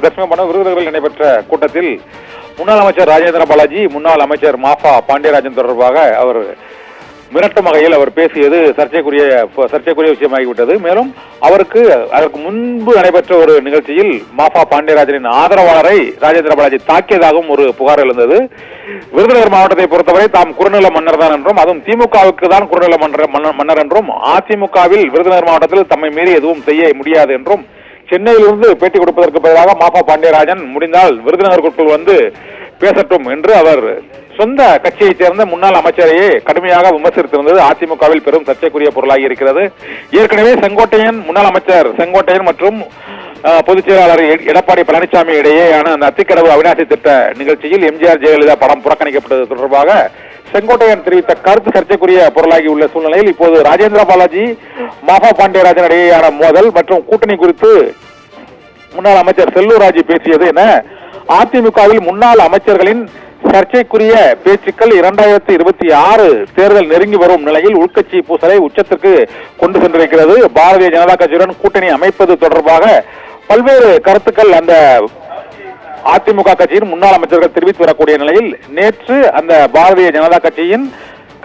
தர்மபுரம் விருதுநகரில் நடைபெற்ற கூட்டத்தில் முன்னாள் அமைச்சர் ராஜேந்திர பாலாஜி, முன்னாள் அமைச்சர் மாஃபா பாண்டியராஜன் தொடர்பாக அவர் மிரட்டும் வகையில் அவர் பேசியது சர்ச்சைக்குரிய விஷயமாகிவிட்டது. மேலும் அதற்கு முன்பு நடைபெற்ற ஒரு நிகழ்ச்சியில் மாஃபா பாண்டியராஜனின் ஆதரவாளரை ராஜேந்திர பாலாஜி தாக்கியதாகவும் ஒரு புகார் எழுந்தது. விருதுநகர் மாவட்டத்தை பொறுத்தவரை தாம் குறுநில மன்னர் தான் என்றும், அதுவும் திமுகவுக்கு தான் குறுநில மன்னர் என்றும், அதிமுகவில் விருதுநகர் மாவட்டத்தில் தம்மை மீறி எதுவும் செய்ய முடியாது என்றும், சென்னையிலிருந்து பேட்டி கொடுப்பதற்கு பதிலாக மாஃபா பாண்டியராஜன் முடிந்தால் விருதுநகருக்குள் வந்து பேசட்டும் என்று அவர் சொந்த கட்சியைச் சேர்ந்த முன்னாள் அமைச்சரையே கடுமையாக விமர்சித்திருந்தது அதிமுகவில் பெரும் சர்ச்சைக்குரிய பொருளாகி இருக்கிறது. ஏற்கனவே முன்னாள் அமைச்சர் செங்கோட்டையன் மற்றும் பொதுச் செயலாளர் எடப்பாடி பழனிசாமி இடையேயான அந்த அத்திக்கடவு அவிநாசி திட்ட நிகழ்ச்சியில் எம்ஜிஆர் ஜெயலலிதா படம் புறக்கணிக்கப்பட்டது தொடர்பாக செங்கோட்டையன் தெரிவித்த கருத்து சர்ச்சைக்குரிய பொருளாகி உள்ள சூழ்நிலையில் இப்போது ராஜேந்திர பாலாஜி, மாஃபா பாண்டியராஜன் இடையேயான மோதல் மற்றும் கூட்டணி குறித்து முன்னாள் அமைச்சர் செல்லூர் ராஜு பேசியது என அதிமுகவில் முன்னாள் அமைச்சர்களின் சர்ச்சைக்குரிய பேச்சுக்கள் 2026 தேர்தல் நெருங்கி வரும் நிலையில் உள்கட்சி பூசலை உச்சத்திற்கு கொண்டு சென்றிருக்கிறது. பாரதிய ஜனதா கட்சியுடன் கூட்டணி அமைப்பது தொடர்பாக பல்வேறு கருத்துக்கள் அந்த அதிமுக கட்சியின் முன்னாள் அமைச்சர்கள் தெரிவித்து வரக்கூடிய நிலையில் நேற்று அந்த பாரதிய ஜனதா கட்சியின்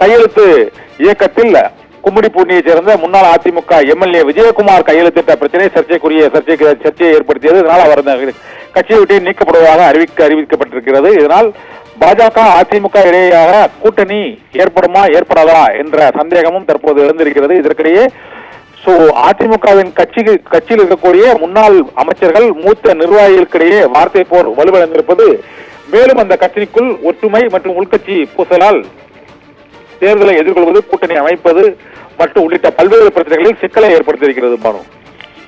கையெழுத்து இயக்கத்தில் கும்மிடிப்பூண்டியைச் சேர்ந்த முன்னாள் அதிமுக எம்எல்ஏ விஜயகுமார் கையெழுத்திட்ட பிரச்சனை சர்ச்சையை ஏற்படுத்தியது. இதனால் அவர் கட்சியை விட்டு நீக்கப்படுவதாக அறிவிக்கப்பட்டிருக்கிறது. இதனால் பாஜக அதிமுக இடையேயாக கூட்டணி ஏற்படாதா என்ற சந்தேகமும் தற்போது எழுந்திருக்கிறது. இதற்கிடையே அதிமுகவின் கட்சியில் இருக்கக்கூடிய முன்னாள் அமைச்சர்கள், மூத்த நிர்வாகிகளுக்கிடையே வார்த்தை போர் வலுவிழந்திருப்பது மேலும் அந்த கட்சிக்குள் ஒற்றுமை மற்றும் உள்கட்சி பூசலால் தேர்தலை எதிர்கொள்வது, கூட்டணி அமைப்பது மற்றும் உள்ளிட்ட பல்வேறு பிரச்சனைகளில் சிக்கலை ஏற்படுத்தியிருக்கிறது.